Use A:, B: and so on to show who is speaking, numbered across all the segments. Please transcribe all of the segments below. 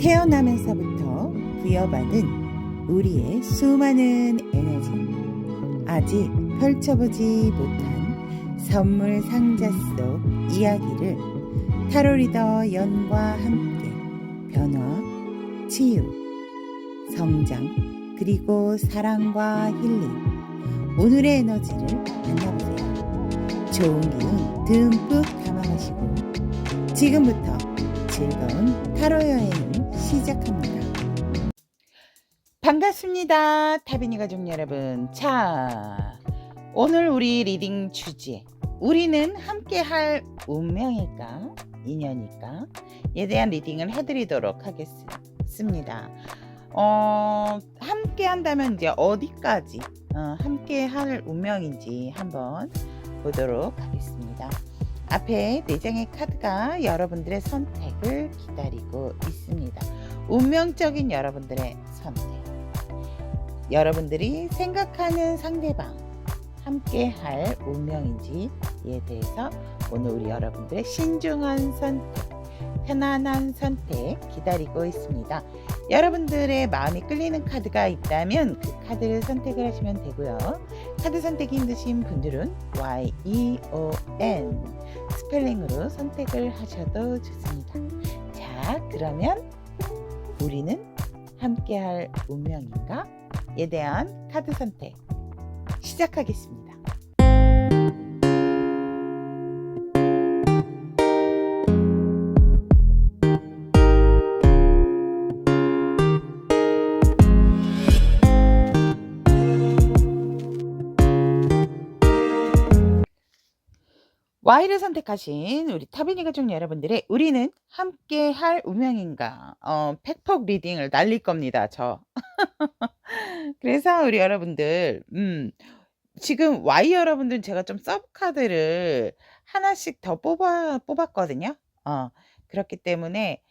A: 태어나면서부터 부여받은 우리의 수많은 에너지, 아직 펼쳐보지 못한 선물 상자 속 이야기를 타로 리더 연과 함께 변화, 치유, 성장, 그리고 사랑과 힐링, 오늘의 에너지를 만나보세요. 좋은 기운 듬뿍 담아가시고 지금부터 즐거운 타로 여행을 시작합니다. 반갑습니다. 타비니 가족 여러분. 자, 오늘 우리 리딩 주제, 우리는 함께 할 운명일까? 인연일까? 에 대한 리딩을 해드리도록 하겠습니다. 함께 한다면 이제 어디까지 함께 할 운명인지 한번 보도록 하겠습니다. 앞에 4장의 카드가 여러분들의 선택을 기다리고 있습니다. 운명적인 여러분들의 선택, 여러분들이 생각하는 상대방 함께 할 운명인지에 대해서 오늘 우리 여러분들의 신중한 선택, 편안한 선택 기다리고 있습니다. 여러분들의 마음이 끌리는 카드가 있다면 그 카드를 선택을 하시면 되고요. 카드 선택이 힘드신 분들은 YEON 스펠링으로 선택을 하셔도 좋습니다. 자, 그러면 우리는 함께할 운명인가? 에 대한 카드 선택 시작하겠습니다. Y를 선택하신 우리 타비니 가족 여러분들의 우리는 함께 할 운명인가? 팩폭 리딩을 날릴 겁니다, 저. 그래서 우리 여러분들, 지금 Y 여러분들은 제가 좀 서브 카드를 하나씩 더 뽑았거든요. 그렇기 때문에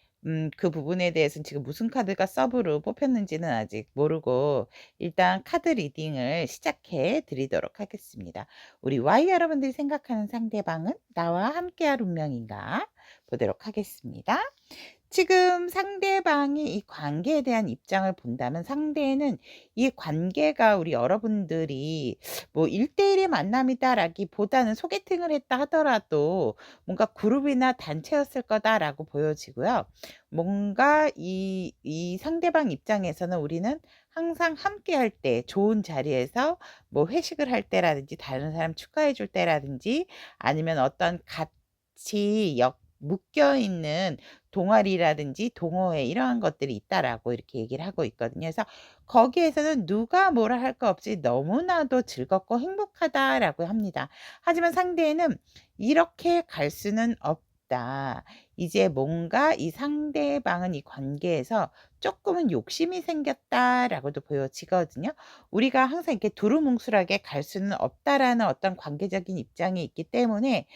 A: 그 부분에 대해서는 지금 무슨 카드가 서브로 뽑혔는지는 아직 모르고 일단 카드 리딩을 시작해 드리도록 하겠습니다. 우리 Y 여러분들이 생각하는 상대방은 나와 함께할 운명인가 보도록 하겠습니다. 지금 상대방이 이 관계에 대한 입장을 본다면 상대는 이 관계가 우리 여러분들이 뭐 1대1의 만남이다라기보다는 소개팅을 했다 하더라도 뭔가 그룹이나 단체였을 거다라고 보여지고요. 뭔가 이 상대방 입장에서는 우리는 항상 함께 할 때, 좋은 자리에서 뭐 회식을 할 때라든지 다른 사람 축하해 줄 때라든지 아니면 어떤 같이 묶여 있는 동아리라든지 동호회 이러한 것들이 있다라고 이렇게 얘기를 하고 있거든요. 그래서 거기에서는 누가 뭐라 할 거 없이 너무나도 즐겁고 행복하다라고 합니다. 하지만 상대는 이렇게 갈 수는 없다. 이제 뭔가 이 상대방은 이 관계에서 조금은 욕심이 생겼다라고도 보여지거든요. 우리가 항상 이렇게 두루뭉술하게 갈 수는 없다라는 어떤 관계적인 입장이 있기 때문에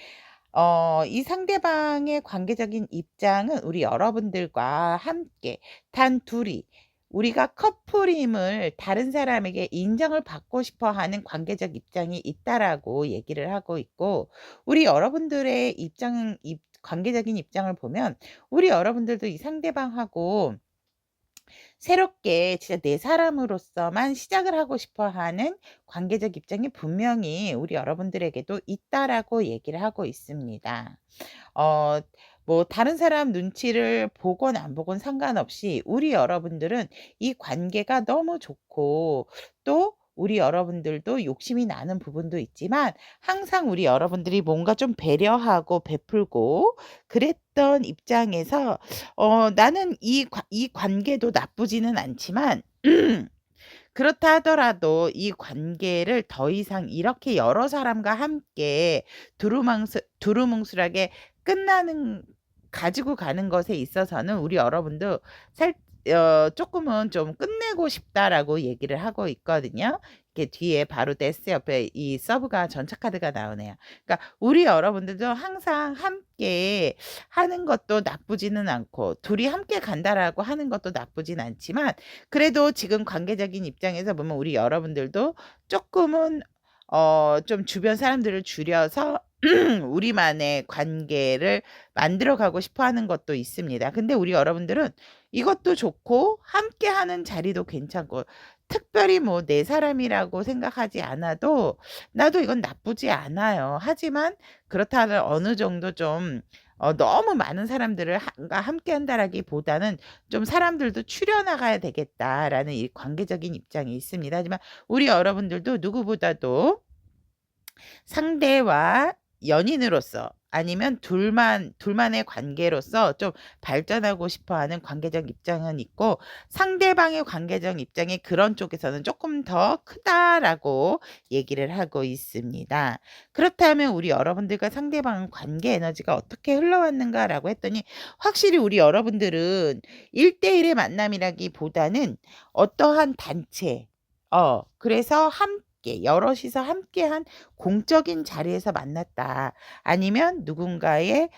A: 이 상대방의 관계적인 입장은 우리 여러분들과 함께 단 둘이 우리가 커플임을 다른 사람에게 인정을 받고 싶어 하는 관계적 입장이 있다라고 얘기를 하고 있고, 우리 여러분들의 관계적인 입장을 보면 우리 여러분들도 이 상대방하고 새롭게 진짜 내 사람으로서만 시작을 하고 싶어 하는 관계적 입장이 분명히 우리 여러분들에게도 있다라고 얘기를 하고 있습니다. 뭐 다른 사람 눈치를 보건 안 보건 상관없이 우리 여러분들은 이 관계가 너무 좋고 또 우리 여러분들도 욕심이 나는 부분도 있지만 항상 우리 여러분들이 뭔가 좀 배려하고 베풀고 그랬던 입장에서 나는 이 관계도 나쁘지는 않지만 그렇다 하더라도 이 관계를 더 이상 이렇게 여러 사람과 함께 두루뭉술하게 가지고 가는 것에 있어서는 우리 여러분도 조금은 좀 끝내고 싶다라고 얘기를 하고 있거든요. 이렇게 뒤에 바로 데스 옆에 이 서브가 전차 카드가 나오네요. 그러니까 우리 여러분들도 항상 함께 하는 것도 나쁘지는 않고 둘이 함께 간다라고 하는 것도 나쁘진 않지만 그래도 지금 관계적인 입장에서 보면 우리 여러분들도 조금은 좀 주변 사람들을 줄여서 우리만의 관계를 만들어 가고 싶어 하는 것도 있습니다. 근데 우리 여러분들은 이것도 좋고 함께하는 자리도 괜찮고 특별히 뭐 내 사람이라고 생각하지 않아도 나도 이건 나쁘지 않아요. 하지만 그렇다는 어느 정도 좀 너무 많은 사람들을 함께한다라기보다는 좀 '사람들도 추려 나가야 되겠다.'라는 이 관계적인 입장이 있습니다. 하지만 우리 여러분들도 누구보다도 상대와 연인으로서 아니면 둘만의 관계로서 좀 발전하고 싶어 하는 관계적 입장은 있고 상대방의 관계적 입장이 그런 쪽에서는 조금 더 크다라고 얘기를 하고 있습니다. 그렇다면 우리 여러분들과 상대방 관계 에너지가 어떻게 흘러왔는가라고 했더니 확실히 우리 여러분들은 1대1의 만남이라기보다는 어떠한 단체 그래서 함께 여럿이서 함께한 공적인 자리에서 만났다. 아니면 누군가의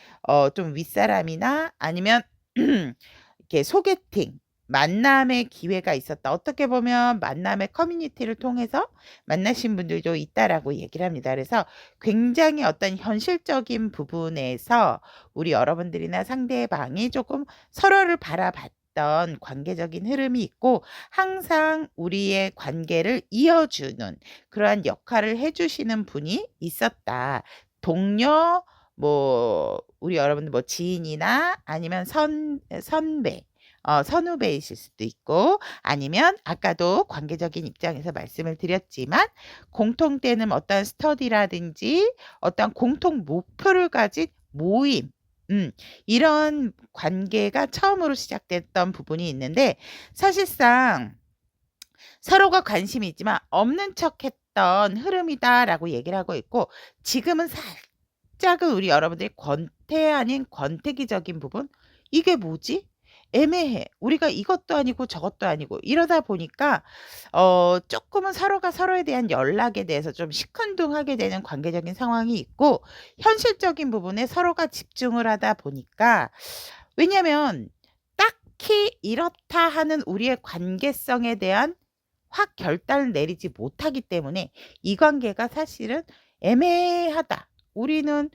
A: 좀 윗사람이나 아니면 이렇게 소개팅, 만남의 기회가 있었다. 어떻게 보면 만남의 커뮤니티를 통해서 만나신 분들도 있다라고 얘기를 합니다. 그래서 굉장히 어떤 현실적인 부분에서 우리 여러분들이나 상대방이 조금 서로를 바라봤던 관계적인 흐름이 있고 항상 우리의 관계를 이어주는 그러한 역할을 해주시는 분이 있었다. 동료, 뭐 우리 여러분들 뭐 지인이나 아니면 선배, 선후배이실 수도 있고 아니면 아까도 관계적인 입장에서 말씀을 드렸지만 공통되는 어떤 스터디라든지 어떤 공통 목표를 가진 모임 이런 관계가 처음으로 시작됐던 부분이 있는데 사실상 서로가 관심이 있지만 없는 척했던 흐름이다라고 얘기를 하고 있고 지금은 살짝은 우리 여러분들이 권태 아닌 권태기적인 부분? 이게 뭐지? 애매해. 우리가 이것도 아니고 저것도 아니고 이러다 보니까 조금은 서로가 서로에 대한 연락에 대해서 좀 시큰둥하게 되는 관계적인 상황이 있고 현실적인 부분에 서로가 집중을 하다 보니까 왜냐면 딱히 이렇다 하는 우리의 관계성에 대한 확 결단을 내리지 못하기 때문에 이 관계가 사실은 애매하다. 우리는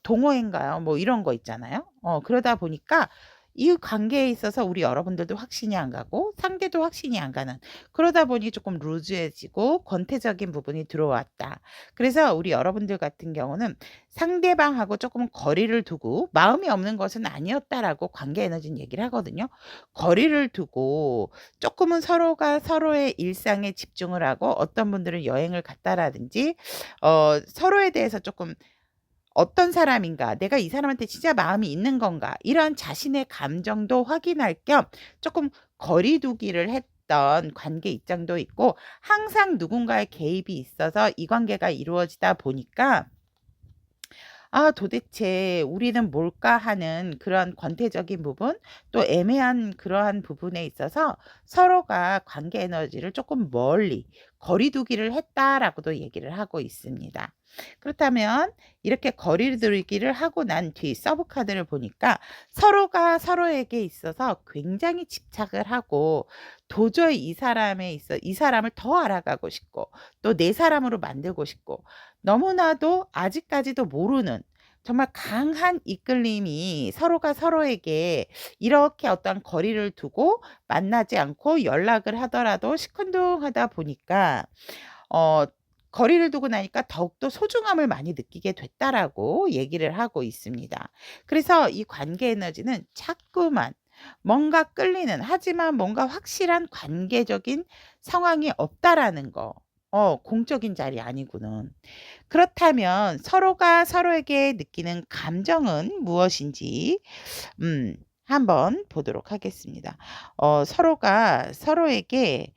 A: 동호회인가요? 뭐 이런 거 있잖아요. 그러다 보니까 이 관계에 있어서 우리 여러분들도 확신이 안 가고 상대도 확신이 안 가는 그러다 보니 조금 루즈해지고 권태적인 부분이 들어왔다. 그래서 우리 여러분들 같은 경우는 상대방하고 조금 거리를 두고 마음이 없는 것은 아니었다라고 관계 에너지는 얘기를 하거든요. 거리를 두고 조금은 서로가 서로의 일상에 집중을 하고 어떤 분들은 여행을 갔다라든지 서로에 대해서 조금 어떤 사람인가, 내가 이 사람한테 진짜 마음이 있는 건가, 이러한 자신의 감정도 확인할 겸 조금 거리 두기를 했던 관계 입장도 있고 항상 누군가의 개입이 있어서 이 관계가 이루어지다 보니까 도대체 우리는 뭘까 하는 그런 권태적인 부분, 또 애매한 그러한 부분에 있어서 서로가 관계 에너지를 조금 멀리 거리 두기를 했다라고도 얘기를 하고 있습니다. 그렇다면 이렇게 거리 두기를 하고 난 뒤 서브 카드를 보니까 서로가 서로에게 있어서 굉장히 집착을 하고 도저히 이 사람을 더 알아가고 싶고 또 내 사람으로 만들고 싶고 너무나도 아직까지도 모르는 정말 강한 이끌림이 서로가 서로에게 이렇게 어떤 거리를 두고 만나지 않고 연락을 하더라도 시큰둥하다 보니까 어 거리를 두고 나니까 더욱더 소중함을 많이 느끼게 됐다라고 얘기를 하고 있습니다. 그래서 이 관계 에너지는 자꾸만 뭔가 끌리는 하지만 뭔가 확실한 관계적인 상황이 없다라는 거. 공적인 자리 아니고는. 그렇다면 서로가 서로에게 느끼는 감정은 무엇인지 한번 보도록 하겠습니다. 서로가 서로에게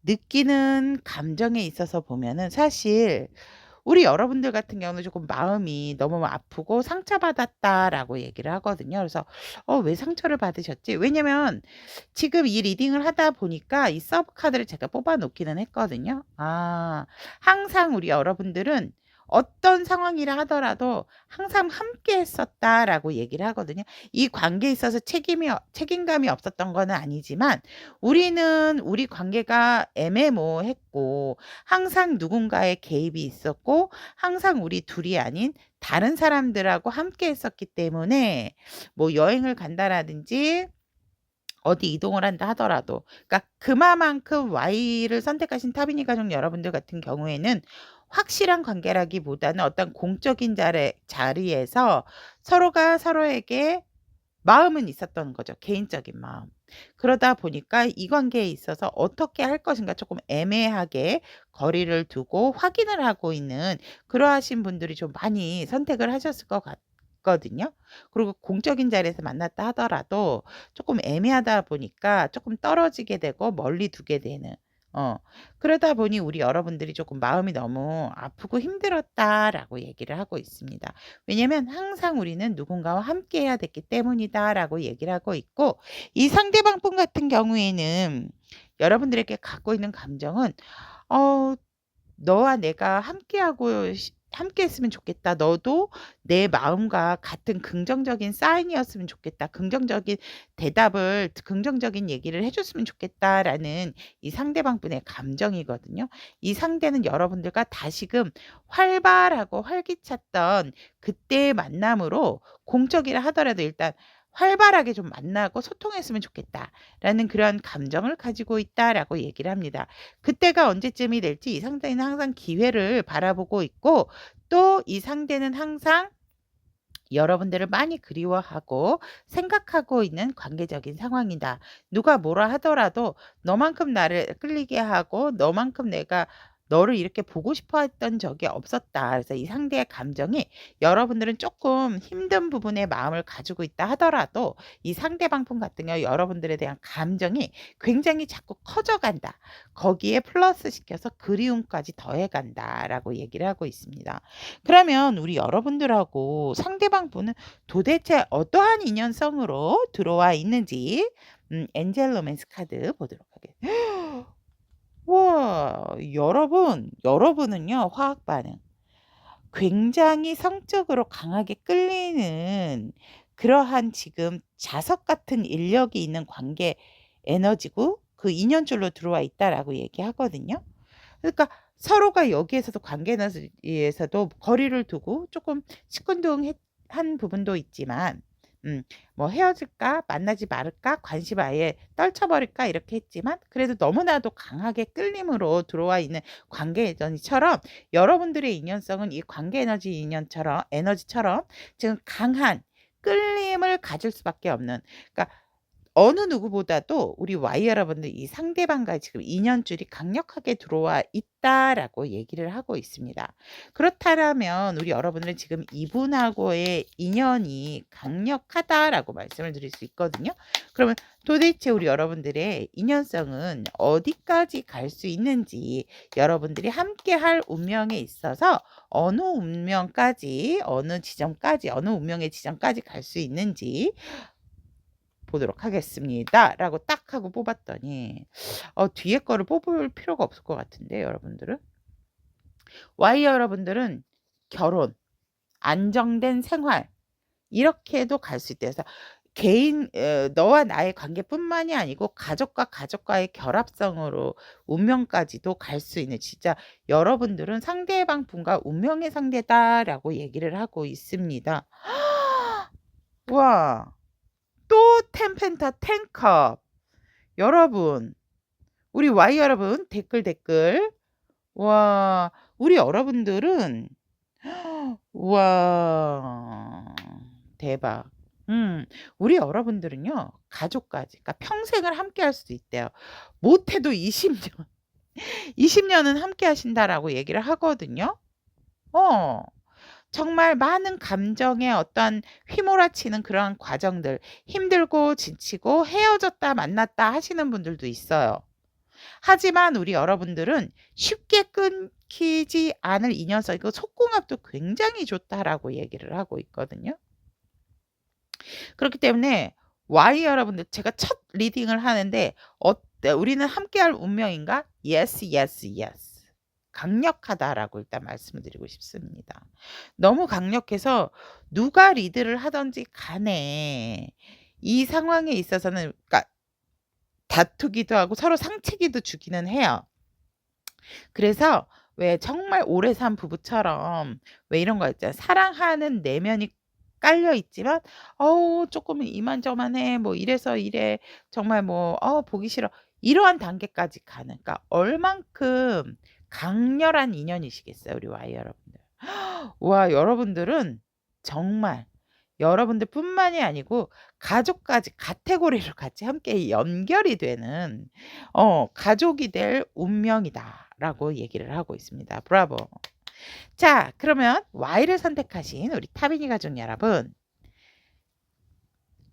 A: 느끼는 감정에 있어서 보면은 사실 우리 여러분들 같은 경우는 조금 마음이 너무 아프고 "상처받았다."라고 얘기를 하거든요. 그래서 왜 상처를 받으셨지?" 왜냐면 지금 이 리딩을 하다 보니까 이 서브 카드를 제가 뽑아 놓기는 했거든요. 항상 우리 여러분들은 어떤 상황이라 하더라도 항상 함께 했었다라고 얘기를 하거든요. 이 관계에 있어서 책임감이 없었던 거는 아니지만 우리는 우리 관계가 애매모호했고 항상 누군가의 개입이 있었고 항상 우리 둘이 아닌 다른 사람들하고 함께 했었기 때문에 뭐 여행을 간다라든지 어디 이동을 한다 하더라도 그러니까 그만큼 Y를 선택하신 타비니 가족 여러분들 같은 경우에는 확실한 관계라기보다는 어떤 공적인 자리에서 서로가 서로에게 마음은 있었던 거죠. 개인적인 마음. 그러다 보니까 이 관계에 있어서 어떻게 할 것인가 조금 애매하게 거리를 두고 확인을 하고 있는 그러하신 분들이 좀 많이 선택을 하셨을 것 같거든요. 그리고 공적인 자리에서 만났다 하더라도 조금 애매하다 보니까 조금 떨어지게 되고 멀리 두게 되는 그러다 보니 우리 여러분들이 조금 마음이 너무 아프고 힘들었다라고 얘기를 하고 있습니다. 왜냐면 항상 우리는 누군가와 함께 해야 됐기 때문이다라고 얘기를 하고 있고 이 상대방 분 같은 경우에는 여러분들에게 갖고 있는 감정은 어 너와 내가 함께 했으면 좋겠다. 너도 내 마음과 같은 긍정적인 사인이었으면 좋겠다. 긍정적인 대답을 긍정적인 얘기를 해 줬으면 좋겠다라는 이 상대방 분의 감정이거든요. 이 상대는 여러분들과 다시금 활발하고 활기찼던 그때의 만남으로 공적이라 하더라도 일단 활발하게 좀 만나고 소통했으면 좋겠다라는 그런 감정을 가지고 있다라고 얘기를 합니다. 그때가 언제쯤이 될지 이 상대는 항상 기회를 바라보고 있고 또 이 상대는 항상 여러분들을 많이 그리워하고 생각하고 있는 관계적인 상황이다. 누가 뭐라 하더라도 너만큼 나를 끌리게 하고 너만큼 내가 너를 이렇게 보고 싶어 했던 적이 없었다. 그래서 이 상대의 감정이 여러분들은 조금 힘든 부분에 마음을 가지고 있다 하더라도 이 상대방 분 같은 경우 여러분들에 대한 감정이 굉장히 자꾸 커져간다. 거기에 플러스 시켜서 그리움까지 더해간다라고 얘기를 하고 있습니다. 그러면 우리 여러분들하고 상대방 분은 도대체 어떠한 인연성으로 들어와 있는지 엔젤 로맨스 카드 보도록 하겠습니다. 와, 여러분은요, 화학 반응. 굉장히 성적으로 강하게 끌리는 그러한 지금 자석 같은 인력이 있는 관계 에너지고 그 인연줄로 들어와 있다라고 얘기하거든요. 그러니까 서로가 여기에서도 관계 에너지에서도 거리를 두고 조금 시큰둥한 부분도 있지만 뭐 헤어질까 만나지 말을까 관심 아예 떨쳐버릴까 이렇게 했지만 그래도 너무나도 강하게 끌림으로 들어와 있는 관계 에너지처럼 여러분들의 인연성은 이 관계 에너지처럼 지금 강한 끌림을 가질 수밖에 없는 그러니까 어느 누구보다도 우리 Y 여러분들 이 상대방과 지금 인연줄이 강력하게 들어와 있다라고 얘기를 하고 있습니다. 그렇다면 우리 여러분들은 지금 이분하고의 인연이 강력하다라고 말씀을 드릴 수 있거든요. 그러면 도대체 우리 여러분들의 인연성은 어디까지 갈 수 있는지 여러분들이 함께 할 운명에 있어서 어느 운명까지 어느 지점까지 어느 운명의 지점까지 갈 수 있는지 보도록 하겠습니다. 라고 딱 하고 뽑았더니 뒤에 거를 뽑을 필요가 없을 것 같은데 여러분들은 Y 여러분들은 결혼, 안정된 생활 이렇게도 갈 수 있대요. 그래서 개인 너와 나의 관계뿐만이 아니고 가족과 가족과의 결합성으로 운명까지도 갈 수 있는 진짜 여러분들은 상대방 분과 운명의 상대다라고 얘기를 하고 있습니다. 와. 또 텐펜타 텐컵. 여러분, 우리 Y 여러분 댓글. 와, 우리 여러분들은 와, 대박. 우리 여러분들은요, 가족까지, 그러니까 평생을 함께 할 수도 있대요. 못해도 20년, 20년은 함께 하신다라고 얘기를 하거든요. 정말 많은 감정의 어떤 휘몰아치는 그러한 과정들, 힘들고 지치고 헤어졌다 만났다 하시는 분들도 있어요. 하지만 우리 여러분들은 쉽게 끊기지 않을 인연성이고 속궁합도 굉장히 좋다라고 얘기를 하고 있거든요. 그렇기 때문에 Y 여러분들 제가 첫 리딩을 하는데 어때? 우리는 함께할 운명인가? Yes, yes, yes. 강력하다라고 일단 말씀을 드리고 싶습니다. 너무 강력해서 누가 리드를 하든지 간에 이 상황에 있어서는 그러니까 다투기도 하고 서로 상체기도 주기는 해요. 그래서 왜 정말 오래 산 부부처럼 왜 이런 거 있잖아요. 사랑하는 내면이 깔려 있지만 "어우 쪼끔은 이만저만해." 뭐 "이래서 이래." 정말 뭐 보기 싫어." 이러한 단계까지 가는 그러니까 얼만큼 강렬한 인연이시겠어요, 우리 Y 여러분들. 와 여러분들은 정말 여러분들뿐만이 아니고 가족까지 카테고리로 같이 함께 연결이 되는 가족이 될 운명이다라고 얘기를 하고 있습니다. 브라보. 자 그러면 Y를 선택하신 우리 타비니 가족 여러분.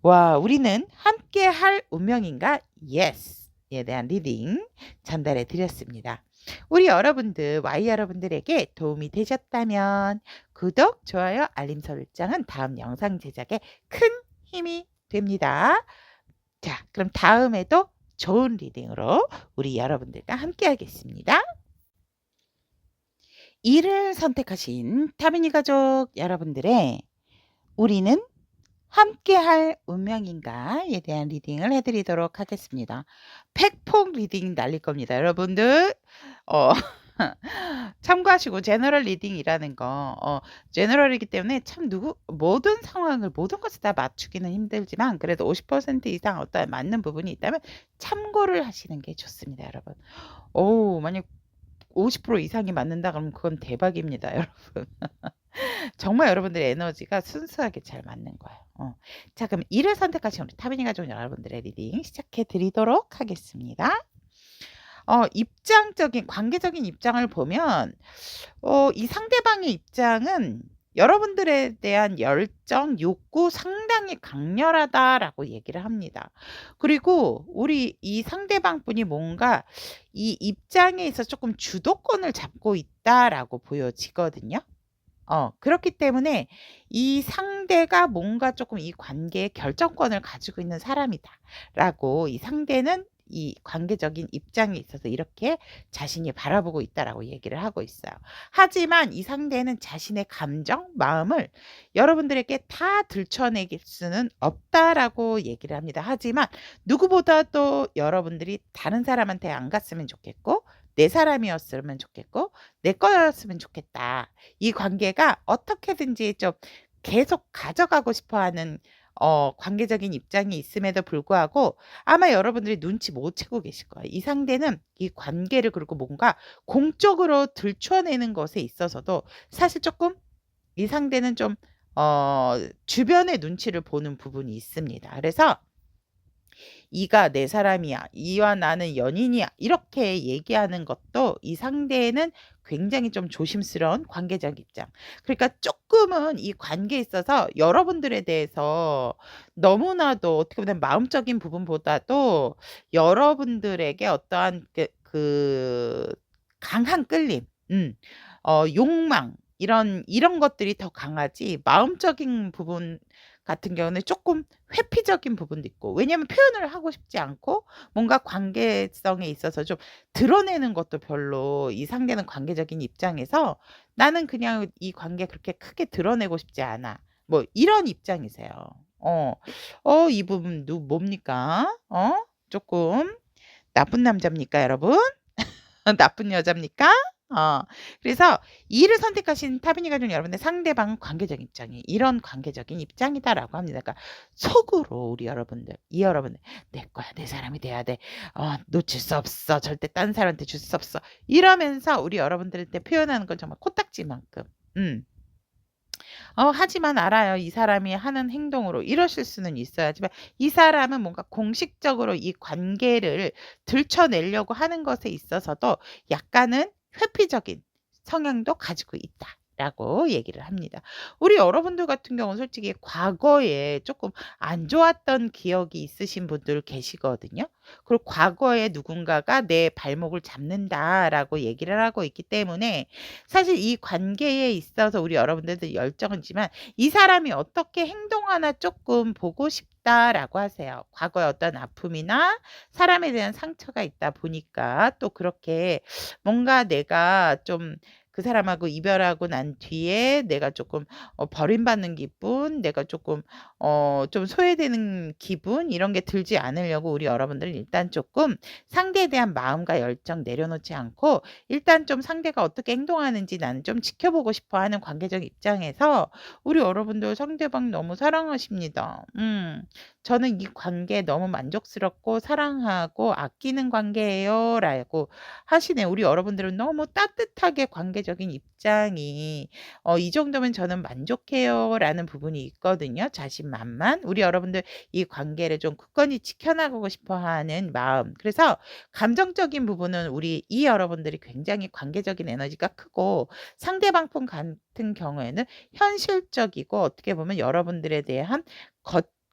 A: 와 우리는 함께할 운명인가? Yes에 대한 리딩 전달해 드렸습니다. 우리 여러분들 Y 여러분들에게 도움이 되셨다면 구독, 좋아요, 알림 설정은 다음 영상 제작에 큰 힘이 됩니다. 자 그럼 다음에도 좋은 리딩으로 우리 여러분들과 함께 하겠습니다. 이를 선택하신 타비니 가족 여러분들의 우리는 함께할 운명인가에 대한 리딩을 해 드리도록 하겠습니다. 팩폭 리딩 날릴 겁니다. 여러분들 참고하시고 제너럴 리딩이라는 거 제너럴이기 때문에 참 모든 상황을 모든 것을 다 맞추기는 힘들지만 그래도 50% 이상 어떤 맞는 부분이 있다면 참고를 하시는 게 좋습니다, 여러분. 만약 50% 이상이 맞는다 그러면 그건 대박입니다, 여러분. 정말 여러분들의 에너지가 순수하게 잘 맞는 거예요. 자 그럼 이를 선택하신 우리 타비니 가족 여러분들의 리딩 시작해 드리도록 하겠습니다. 입장적인 관계적인 입장을 보면 이 상대방의 입장은 여러분들에 대한 열정, 욕구 상당히 강렬하다라고 얘기를 합니다. 그리고 우리 이 상대방 분이 뭔가 이 입장에 있어서 조금 주도권을 잡고 있다라고 보여지거든요. 그렇기 때문에 이 상대가 뭔가 조금 이 관계의 결정권을 가지고 있는 사람이다라고 이 상대는 이 관계적인 입장에 있어서 이렇게 자신이 바라보고 있다라고 얘기를 하고 있어요. 하지만 이 상대는 자신의 감정, 마음을 여러분들에게 다 들춰내길 수는 없다라고 얘기를 합니다. 하지만 누구보다도 여러분들이 다른 사람한테 안 갔으면 좋겠고 내 사람이었으면 좋겠고 내 거였으면 좋겠다. 이 관계가 어떻게든지 좀 계속 가져가고 싶어하는 관계적인 입장이 있음에도 불구하고 아마 여러분들이 눈치 못 채고 계실 거예요. 이 상대는 이 관계를 그리고 뭔가 공적으로 들춰내는 것에 있어서도 사실 조금 이 상대는 좀 주변의 눈치를 보는 부분이 있습니다. 그래서 "이가 내 사람이야. 이와 나는 연인이야." 이렇게 얘기하는 것도 이 상대는 굉장히 좀 조심스러운 관계적 입장. 그러니까 쪼끔은 이 관계에 있어서 여러분들에 대해서 너무나도 어떻게 보면 마음적인 부분보다도 여러분들에게 어떠한 강한 끌림, 욕망 이런 것들이 더 강하지 마음적인 부분 같은 경우는 쪼끔 회피적인 부분도 있고 왜냐하면 표현을 하고 싶지 않고 뭔가 관계성에 있어서 좀 드러내는 것도 별로 이 상대는 관계적인 입장에서 '나는 그냥 이 관계 그렇게 크게 드러내고 싶지 않아.' 뭐 이런 입장이세요. 이 부분 뭡니까? 쪼끔 나쁜 남자입니까 여러분? 나쁜 여자입니까? 그래서 이를 선택하신 타비니 가족 여러분의 상대방은 관계적 입장이 이런 관계적인 입장이다라고 합니다. 그러니까 속으로 우리 여러분들, 이 여러분들 '내 거야. 내 사람이 돼야 돼. 놓칠 수 없어. 절대 딴 사람한테 줄 수 없어.' 이러면서 우리 여러분들한테 표현하는 건 정말 코딱지만큼. 하지만 알아요. 이 사람이 하는 행동으로 이러실 수는 있어요. 하지만 이 사람은 뭔가 공식적으로 이 관계를 들춰내려고 하는 것에 있어서도 약간은 회피적인 성향도 가지고 있다. 라고 얘기를 합니다. 우리 여러분들 같은 경우는 솔직히 과거에 조금 안 좋았던 기억이 있으신 분들 계시거든요. 그리고 과거에 누군가가 내 발목을 잡는다라고 얘기를 하고 있기 때문에 사실 이 관계에 있어서 우리 여러분들도 열정은 있지만 이 사람이 어떻게 행동하나 조금 보고 싶다라고 하세요. 과거에 어떤 아픔이나 사람에 대한 상처가 있다 보니까 또 그렇게 뭔가 내가 좀 그 사람하고 이별하고 난 뒤에 내가 조금 버림받는 기분, 내가 조금 좀 소외되는 기분 이런 게 들지 않으려고 우리 여러분들은 일단 조금 상대에 대한 마음과 열정 내려놓지 않고 일단 좀 상대가 어떻게 행동하는지 나는 좀 지켜보고 싶어 하는 관계적 입장에서 우리 여러분들 상대방 너무 사랑하십니다. 저는 이 관계 너무 만족스럽고 사랑하고 아끼는 관계예요. 라고 하시네. 우리 여러분들은 너무 따뜻하게 관계적인 입장이 이 정도면 저는 만족해요. 라는 부분이 있거든요. 자신만만. 우리 여러분들 이 관계를 좀 굳건히 지켜나가고 싶어 하는 마음. 그래서 감정적인 부분은 우리 이 여러분들이 굉장히 관계적인 에너지가 크고 상대방 분 같은 경우에는 현실적이고 어떻게 보면 여러분들에 대한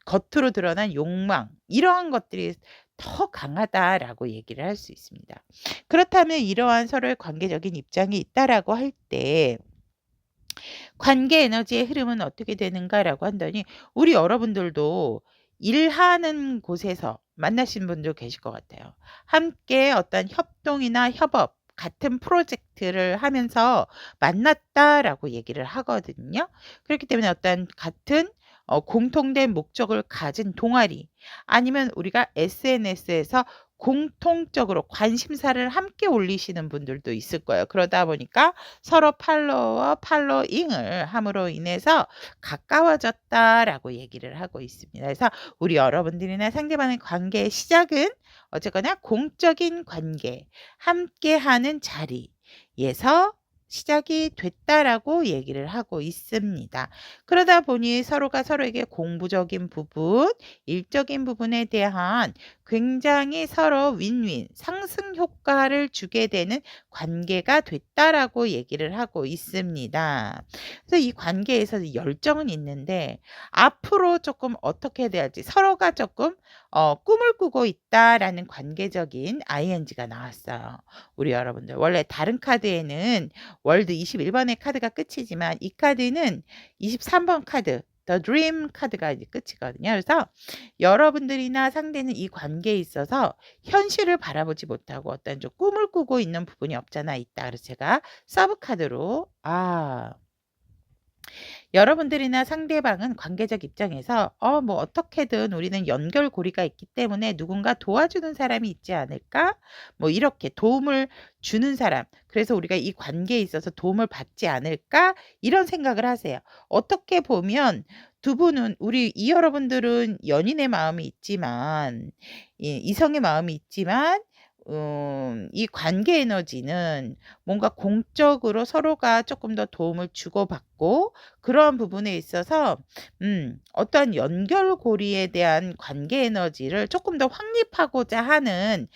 A: 겉으로 드러난 욕망 이러한 것들이 더 강하다라고 얘기를 할 수 있습니다. 그렇다면 이러한 서로의 관계적인 입장이 있다라고 할 때 관계 에너지의 흐름은 어떻게 되는가라고 한다니 우리 여러분들도 일하는 곳에서 만나신 분들 계실 것 같아요. 함께 어떤 협동이나 협업 같은 프로젝트를 하면서 만났다라고 얘기를 하거든요. 그렇기 때문에 어떤 같은 공통된 목적을 가진 동아리 아니면 우리가 SNS에서 공통적으로 관심사를 함께 올리시는 분들도 있을 거예요. 그러다 보니까 서로 팔로워, 팔로잉을 함으로 인해서 가까워졌다라고 얘기를 하고 있습니다. 그래서 우리 여러분들이나 상대방의 관계의 시작은 어쨌거나 공적인 관계, 함께하는 자리에서 시작이 됐다라고 얘기를 하고 있습니다. 그러다 보니 서로가 서로에게 공부적인 부분, 일적인 부분에 대한 굉장히 서로 윈윈, 상승 효과를 주게 되는 관계가 됐다라고 얘기를 하고 있습니다. 그래서 이 관계에서 열정은 있는데 앞으로 조금 어떻게 해야 될지 서로가 조금 꿈을 꾸고 있다라는 관계적인 ING가 나왔어요. 우리 여러분들 원래 다른 카드에는 월드 21번의 카드가 끝이지만 이 카드는 23번 카드 The Dream 카드가 이제 끝이거든요. 그래서 여러분들이나 상대는 이 관계에 있어서 현실을 바라보지 못하고 어떤 좀 꿈을 꾸고 있는 부분이 없잖아 있다. 그래서 제가 서브 카드로 여러분들이나 상대방은 관계적 입장에서 뭐 어떻게든 우리는 연결고리가 있기 때문에 누군가 도와주는 사람이 있지 않을까? 뭐 이렇게 도움을 주는 사람. 그래서 우리가 이 관계에 있어서 도움을 받지 않을까? 이런 생각을 하세요. 어떻게 보면 두 분은 우리 이 여러분들은 연인의 마음이 있지만 이성의 마음이 있지만 이 관계 에너지는 뭔가 공적으로 서로가 조금 더 도움을 주고받고 그러한 부분에 있어서 어떤 연결고리에 대한 관계 에너지를 조금 더 확립하고자 하는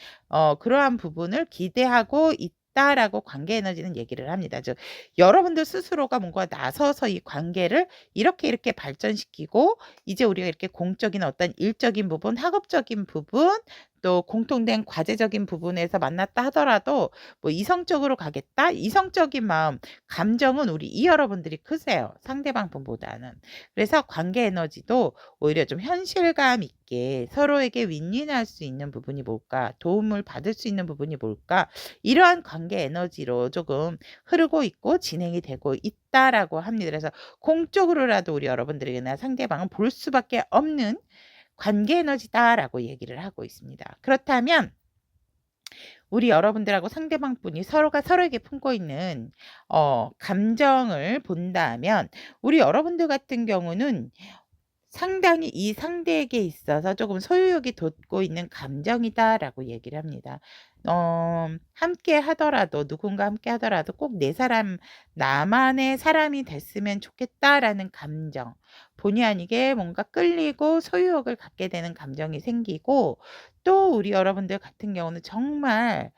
A: 그러한 부분을 기대하고 있다라고 관계 에너지는 얘기를 합니다. 즉 여러분들 스스로가 뭔가 나서서 이 관계를 이렇게 발전시키고 이제 우리가 이렇게 공적인 어떤 일적인 부분, 학업적인 부분 또 공통된 과제적인 부분에서 만났다 하더라도 뭐 이성적으로 가겠다? 이성적인 마음, 감정은 우리 이 여러분들이 크세요. 상대방 분보다는. 그래서 관계 에너지도 오히려 좀 현실감 있게 서로에게 윈윈할 수 있는 부분이 뭘까? 도움을 받을 수 있는 부분이 뭘까? 이러한 관계 에너지로 조금 흐르고 있고 진행이 되고 있다라고 합니다. 그래서 공적으로라도 우리 여러분들에게나 상대방은 볼 수밖에 없는 관계 에너지다라고 얘기를 하고 있습니다. 그렇다면 우리 여러분들하고 상대방 분이 서로가 서로에게 품고 있는 감정을 본다면 우리 여러분들 같은 경우는 상당히 이 상대에게 있어서 조금 소유욕이 돋고 있는 감정이다라고 얘기를 합니다. 함께 하더라도 누군가 함께 하더라도 꼭 내 사람 나만의 사람이 됐으면 좋겠다라는 감정. 본의 아니게 뭔가 끌리고 소유욕을 갖게 되는 감정이 생기고 또 우리 여러분들 같은 경우는 정말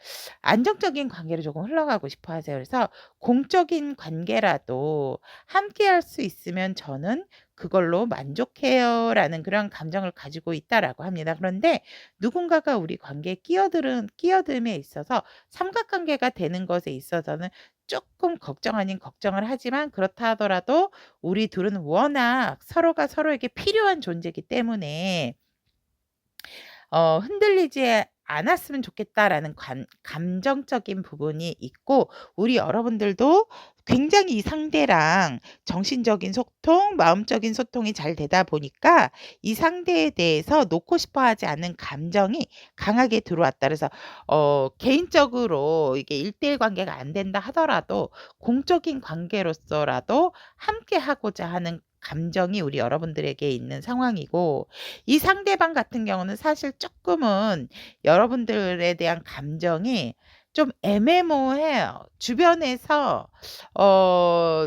A: 안정적인 관계로 조금 흘러가고 싶어 하세요. 그래서 공적인 관계라도 함께할 수 있으면 저는 그걸로 만족해요라는 그런 감정을 가지고 있다라고 합니다. 그런데 누군가가 우리 관계에 끼어듦에 있어서 삼각관계가 되는 것에 있어서는 조금 걱정 아닌 걱정을 하지만 그렇다 하더라도 우리 둘은 워낙 서로가 서로에게 필요한 존재이기 때문에 흔들리지 않았으면 좋겠다라는 감정적인 부분이 있고 우리 여러분들도 굉장히 이 상대랑 정신적인 소통, 마음적인 소통이 잘 되다 보니까 이 상대에 대해서 놓고 싶어 하지 않는 감정이 강하게 들어왔다. 그래서 개인적으로 이게 1:1 관계가 안 된다 하더라도 공적인 관계로서라도 함께 하고자 하는 감정이 우리 여러분들에게 있는 상황이고 이 상대방 같은 경우는 사실 쪼끔은 여러분들에 대한 감정이 좀 애매모호해요. 주변에서 어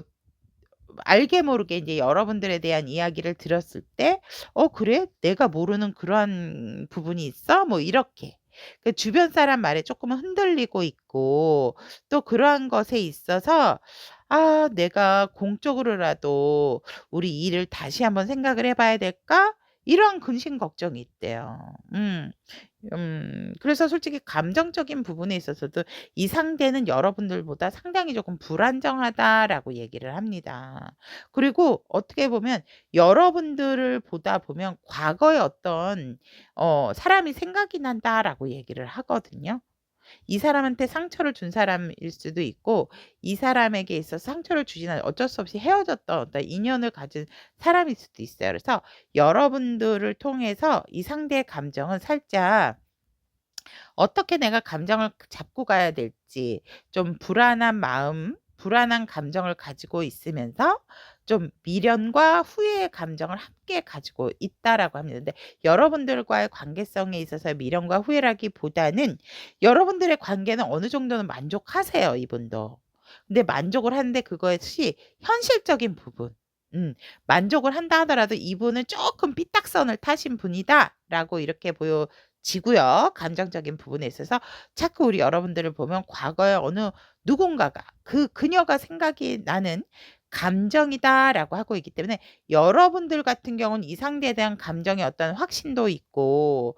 A: 알게 모르게 인제 여러분들에 대한 이야기를 들었을 때 그래? 내가 모르는 그러한 부분이 있어?" 뭐 이렇게. 그 주변 사람 말에 쪼끔은 흔들리고 있고 또 그러한 것에 있어서 '아 내가 공적으로라도 우리 일을 다시 한번 생각을 해 봐야 될까?' 이런 근심 걱정이 있대요. 그래서 솔직히 감정적인 부분에 있어서도 "이 상대는 여러분들보다 상당히 조금 불안정하다."라고 얘기를 합니다. 그리고 어떻게 보면 여러분들을 보다 보면 과거의 어떤 사람이 생각이 난다라고 얘기를 하거든요. 이 사람한테 상처를 준 사람일 수도 있고 이 사람에게 있어서 상처를 주진 어쩔 수 없이 헤어졌던 어떤 인연을 가진 사람일 수도 있어요. 그래서 여러분들을 통해서 이 상대의 감정은 살짝 어떻게 내가 감정을 잡고 가야 될지 좀 불안한 마음, 불안한 감정을 가지고 있으면서 좀 미련과 후회의 감정을 함께 가지고 있다라고 합니다. 근데 여러분들과의 관계성에 있어서 미련과 후회라기보다는 여러분들의 관계는 어느 정도는 만족하세요, 이분도. 근데 만족을 하는데 그것이 현실적인 부분. 만족을 한다 하더라도 '이분은 쪼끔 삐딱선을 타신 분이다.'라고 이렇게 보여지고요. 감정적인 부분에 있어서 자꾸 우리 여러분들을 보면 과거에 어느 누군가가 그녀가 생각이 나는 감정이다라고 하고 있기 때문에 여러분들 같은 경우는 이 상대에 대한 감정의 어떤 확신도 있고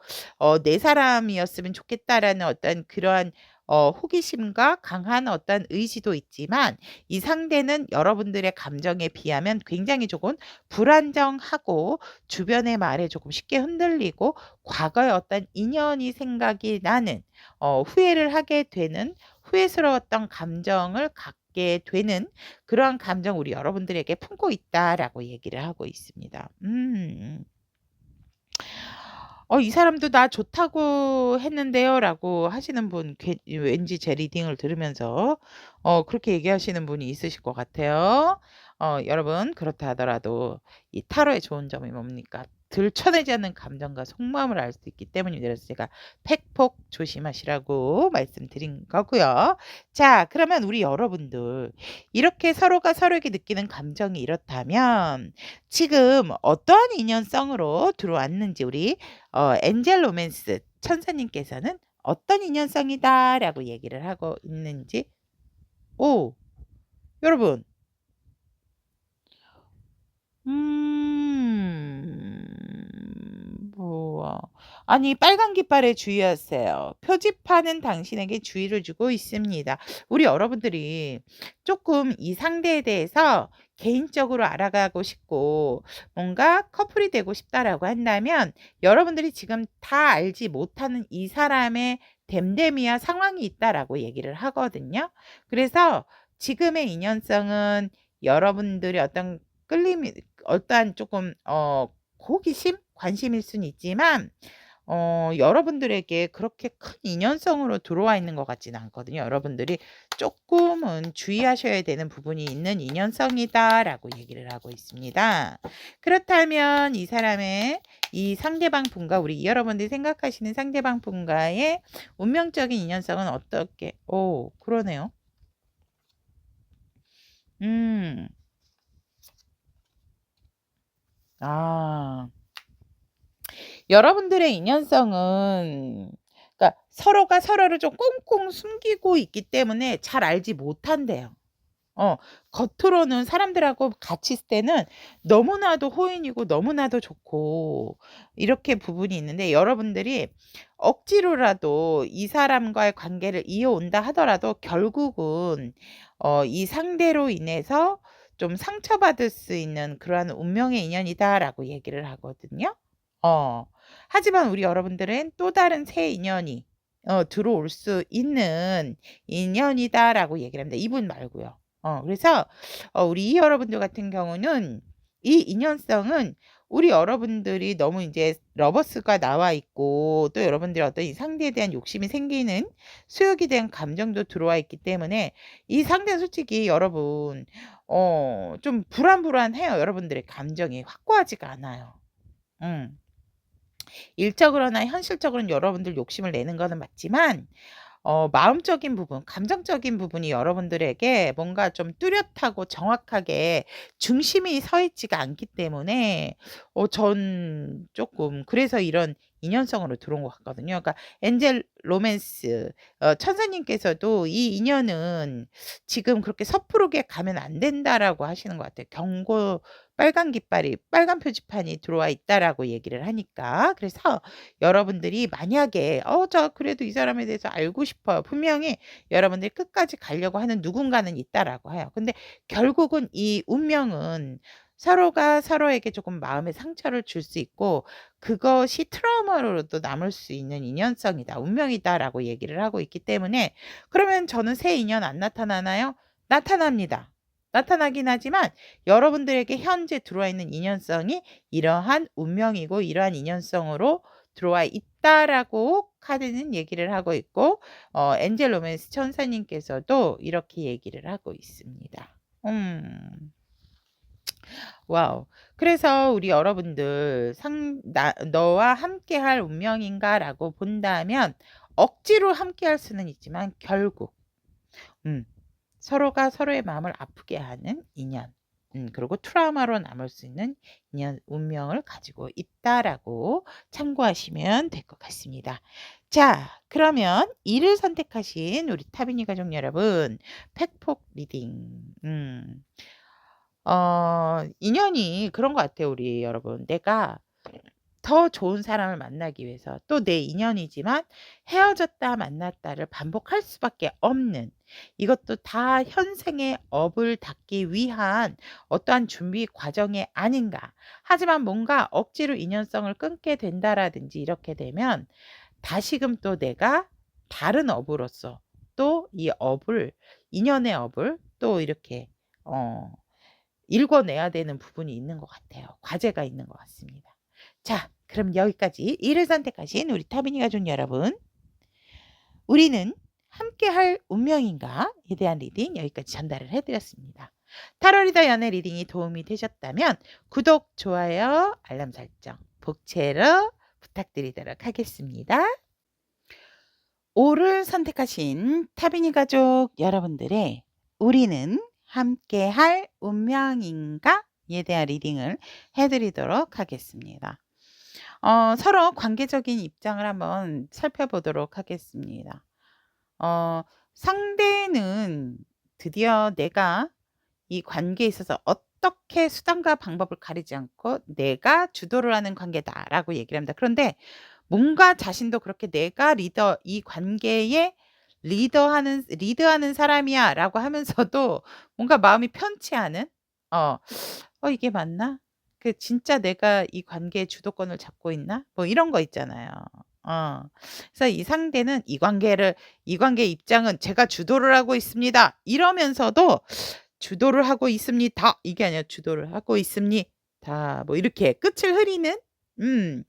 A: '내 사람이었으면 좋겠다.'라는 어떤 그러한 호기심과 강한 어떤 의지도 있지만 이 상대는 여러분들의 감정에 비하면 굉장히 조금 불안정하고 주변의 말에 조금 쉽게 흔들리고 과거의 어떤 인연이 생각이 나는 후회를 하게 되는 후회스러웠던 감정을 갖게 되는 그러한 감정 우리 여러분들에게 품고 있다라고 얘기를 하고 있습니다. "이 사람도 나 좋다고 했는데요."라고 하시는 분 왠지 제 리딩을 들으면서 그렇게 얘기하시는 분이 있으실 것 같아요. 여러분 그렇다 하더라도 이 타로의 좋은 점이 뭡니까? 들춰내지 않는 감정과 속마음을 알 수 있기 때문입니다. 그래서 제가 팩폭 조심하시라고 말씀드린 거고요. 자 그러면 우리 여러분들 이렇게 서로가 서로에게 느끼는 감정이 이렇다면 지금 어떠한 인연성으로 들어왔는지 우리 엔젤 로맨스 천사님께서는 "어떤 인연성이다."라고 얘기를 하고 있는지 오 여러분 뭐야. 아니 "빨간 깃발에 주의하세요. 표지판은 당신에게 주의를 주고 있습니다." 우리 여러분들이 쪼끔 이 상대에 대해서 개인적으로 알아가고 싶고 뭔가 커플이 되고 싶다라고 한다면 여러분들이 지금 다 알지 못하는 이 사람의 됨됨이와 상황이 있다라고 얘기를 하거든요. 그래서 지금의 인연성은 여러분들의 어떤 끌림이 어떠한 쪼끔 호기심, 관심일 수는 있지만 여러분들에게 그렇게 큰 인연성으로 들어와 있는 것 같지는 않거든요. 여러분들이 쪼끔은 주의하셔야 되는 부분이 있는 인연성이다라고 얘기를 하고 있습니다. 그렇다면 이 사람의 이 상대방 분과 우리 여러분들이 생각하시는 상대방 분과의 운명적인 인연성은 어떻게 그러네요. 음. 아. 여러분들의 인연성은 그러니까 서로가 서로를 좀 꽁꽁 숨기고 있기 때문에 잘 알지 못한대요. 어 겉으로는 사람들하고 같이 있을 때는 너무나도 호인이고 너무나도 좋고 이렇게 부분이 있는데 여러분들이 억지로라도 이 사람과의 관계를 이어온다 하더라도 결국은 이 상대로 인해서 좀 상처받을 수 있는 그러한 운명의 인연이다라고 얘기를 하거든요. 어 하지만 우리 여러분들은 또 다른 새 인연이 들어올 수 있는 인연이다라고 얘기를 합니다. 이분 말고요. 그래서 우리 여러분들 같은 경우는 이 인연성은 우리 여러분들이 너무 인제 러버스가 나와 있고 또 여러분들의 어떤 이 상대에 대한 욕심이 생기는 수욕에 대한 감정도 들어와 있기 때문에 이 상대는 솔직히 여러분 좀 불안불안해요. 여러분들의 감정이 확고하지가 않아요. 음. 일적으로나 현실적으로는 여러분들 욕심을 내는 거는 맞지만 마음적인 부분, 감정적인 부분이 여러분들에게 뭔가 좀 뚜렷하고 정확하게 중심이 서 있지가 않기 때문에 전 쪼끔 그래서 이런 인연성으로 들어온 것 같거든요. 그러니까 엔젤 로맨스 천사님께서도 "이 인연은 지금 그렇게 섣부르게 가면 안 된다."라고 하시는 것 같아요. 경고 빨간 깃발이 빨간 표지판이 들어와 있다라고 얘기를 하니까. 그래서 여러분들이 만약에 저 그래도 이 사람에 대해서 알고 싶어요. 분명히 여러분들이 끝까지 가려고 하는 누군가는 있다라고 해요. 근데 결국은 이 운명은 서로가 서로에게 조금 마음의 상처를 줄 수 있고 그것이 트라우마로도 남을 수 있는 인연성이다. 운명이다라고 얘기를 하고 있기 때문에 그러면 저는 새 인연 안 나타나나요? 나타납니다. 나타나긴 하지만 여러분들에게 현재 들어와 있는 인연성이 이러한 운명이고 이러한 인연성으로 들어와 있다라고 카드는 얘기를 하고 있고 엔젤 로맨스 천사님께서도 이렇게 얘기를 하고 있습니다. 와우. 그래서 우리 여러분들 상 나 '너와 함께할 운명인가?'라고 본다면 억지로 함께할 수는 있지만 결국 음 서로가 서로의 마음을 아프게 하는 인연 그리고 트라우마로 남을 수 있는 인연 운명을 가지고 있다라고 참고하시면 될 것 같습니다. 자 그러면 이를 선택하신 우리 타비니 가족 여러분 팩폭 리딩 인연이 그런 것 같아요 우리 여러분. 내가 더 좋은 사람을 만나기 위해서 또 내 인연이지만 헤어졌다 만났다를 반복할 수밖에 없는 이것도 다 현생의 업을 닦기 위한 어떠한 준비 과정이 아닌가. 하지만 뭔가 억지로 인연성을 끊게 된다라든지 이렇게 되면 다시금 또 내가 다른 업으로서 또 이 업을 인연의 업을 또 이렇게 어 읽어내야 되는 부분이 있는 것 같아요. 과제가 있는 것 같습니다. 자 그럼 여기까지 이를 선택하신 우리 타비니 가족 여러분 우리는 함께할 운명인가?에 대한 리딩 여기까지 전달을 해 드렸습니다. 타로 리더 연애 리딩이 도움이 되셨다면 구독, 좋아요, 알람 설정, 복채로 부탁드리도록 하겠습니다. 오를 선택하신 타비니 가족 여러분들의 우리는 함께할 운명인가?에 대한 리딩을 해 드리도록 하겠습니다. 서로 관계적인 입장을 한번 살펴보도록 하겠습니다. 상대는 드디어 내가 이 관계에 있어서 어떻게 수단과 방법을 가리지 않고 "내가 주도를 하는 관계다."라고 얘기를 합니다. 그런데 뭔가 자신도 그렇게 '내가 리더 이 관계에 리드하는 사람이야.'라고 하면서도 뭔가 마음이 편치 않은 어 '이게 맞나? 그 진짜 내가 이 관계의 주도권을 잡고 있나?' 뭐 이런 거 있잖아요. 어. 그래서 이 상대는 이 관계의 입장은 "제가 주도를 하고 있습니다." 이러면서도 "주도를 하고 있습니다." 이게 아니라 "주도를 하고 있습니다." 뭐 이렇게 끝을 흐리는 음.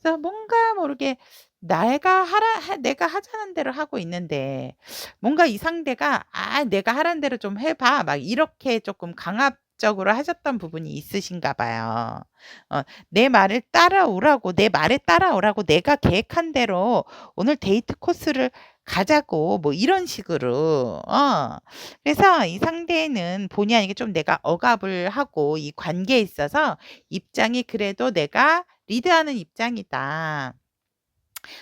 A: 그래서 뭔가 모르게 내가 하자는 대로 하고 있는데 뭔가 이 상대가 "아 내가 하라는 대로 좀 해 봐." 막 이렇게 쪼끔 강압적으로 하셨던 부분이 있으신가 봐요. 내 말에 따라오라고 내가 계획한 대로 오늘 데이트 코스를 가자고." 뭐 이런 식으로. 그래서 이 상대는 본의 아니게 좀 내가 억압을 하고 이 관계에 있어서 입장이 그래도 '내가 리드하는 입장이다.'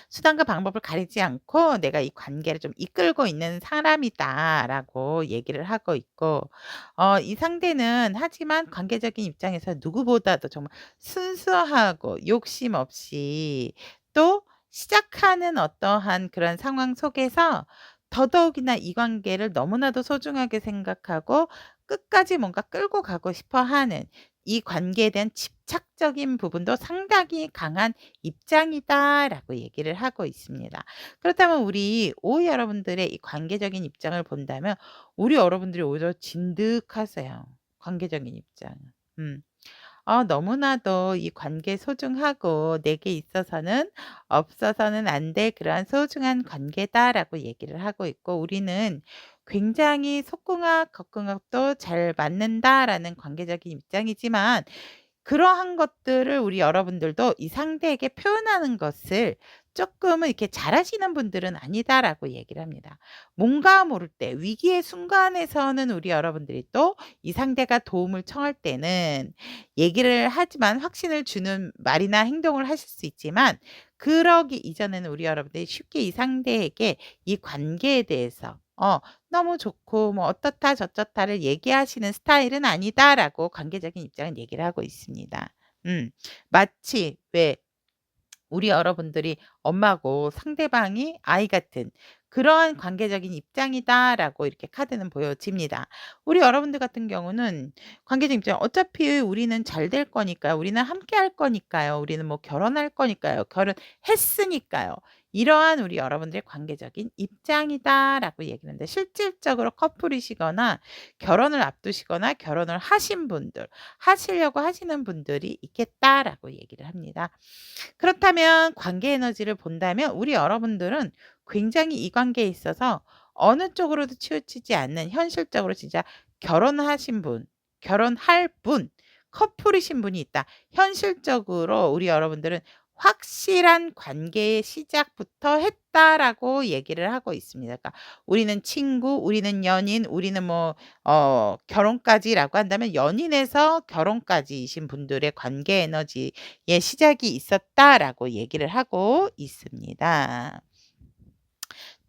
A: 수단과 방법을 가리지 않고 '내가 이 관계를 좀 이끌고 있는 사람이다.'라고 얘기를 하고 있고 이 상대는 하지만 관계적인 입장에서 누구보다도 정말 순수하고 욕심 없이 또 시작하는 어떠한 그런 상황 속에서 더더욱이나 이 관계를 너무나도 소중하게 생각하고 끝까지 뭔가 끌고 가고 싶어 하는 이 관계에 대한 집착적인 부분도 상당히 강한 입장이다라고 얘기를 하고 있습니다. 그렇다면 우리 오이 여러분들의 이 관계적인 입장을 본다면 우리 여러분들이 오히려 진득하세요. 관계적인 입장은. 음. 너무나도 이 관계 소중하고 내게 있어서는 없어서는 안 될 그러한 소중한 관계다라고 얘기를 하고 있고 우리는 굉장히 속궁합, 겉궁합도 잘 맞는다라는 관계적인 입장이지만 그러한 것들을 우리 여러분들도 이 상대에게 표현하는 것을 쪼끔은 이렇게 잘하시는 분들은 아니다라고 얘기를 합니다. 뭔가 모를 때 위기의 순간에서는 우리 여러분들이 또 이 상대가 도움을 청할 때는 얘기를 하지만 확신을 주는 말이나 행동을 하실 수 있지만 그러기 이전에는 우리 여러분들이 쉽게 이 상대에게 이 관계에 대해서 너무 좋고 뭐 어떻다 저떻다를 얘기하시는 스타일은 아니다라고 관계적인 입장은 얘기를 하고 있습니다. 음. 마치 왜 우리 여러분들이 엄마고 상대방이 아이 같은 그러한 관계적인 입장이다라고 이렇게 카드는 보여집니다. 우리 여러분들 같은 경우는 관계적 입장 어차피 우리는 잘 될 거니까요. 우리는 함께 할 거니까요. 우리는 뭐 결혼할 거니까요. 결혼했으니까요. 이러한 우리 여러분들의 관계적인 입장이다라고 얘기하는데 실질적으로 커플이시거나 결혼을 앞두시거나 결혼을 하신 분들, 하시려고 하시는 분들이 있겠다라고 얘기를 합니다. 그렇다면 관계 에너지를 본다면 우리 여러분들은 굉장히 이 관계에 있어서 어느 쪽으로도 치우치지 않는 현실적으로 진짜 결혼하신 분, 결혼할 분, 커플이신 분이 있다. 현실적으로 우리 여러분들은 확실한 관계의 시작부터 했다라고 얘기를 하고 있습니다. 그러니까 우리는 친구, 우리는 연인, 우리는 뭐 결혼까지라고 한다면 연인에서 결혼까지이신 분들의 관계 에너지의 시작이 있었다라고 얘기를 하고 있습니다.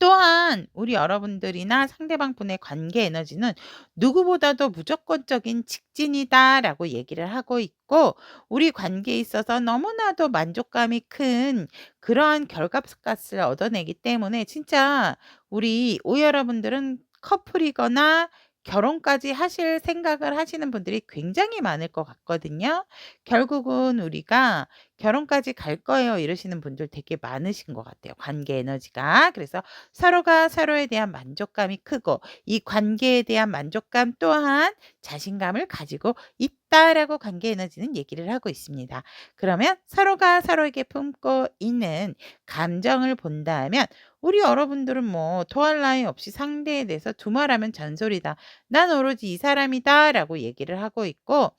A: 또한 우리 여러분들이나 상대방 분의 관계 에너지는 누구보다도 무조건적인 직진이다라고 얘기를 하고 있고 우리 관계에 있어서 너무나도 만족감이 큰 그러한 결과값을 얻어내기 때문에 진짜 우리 여러분들은 커플이거나 결혼까지 하실 생각을 하시는 분들이 굉장히 많을 것 같거든요. 결국은 우리가 "결혼까지 갈 거예요." 이러시는 분들 되게 많으신 것 같아요, 관계 에너지가. 그래서 서로가 서로에 대한 만족감이 크고 이 관계에 대한 만족감 또한 자신감을 가지고 있다라고 관계 에너지는 얘기를 하고 있습니다. 그러면 서로가 서로에게 품고 있는 감정을 본다면 우리 여러분들은 뭐 더할 나위 없이 상대에 대해서 두말하면 잔소리다. "난 오로지 이 사람이다."라고 얘기를 하고 있고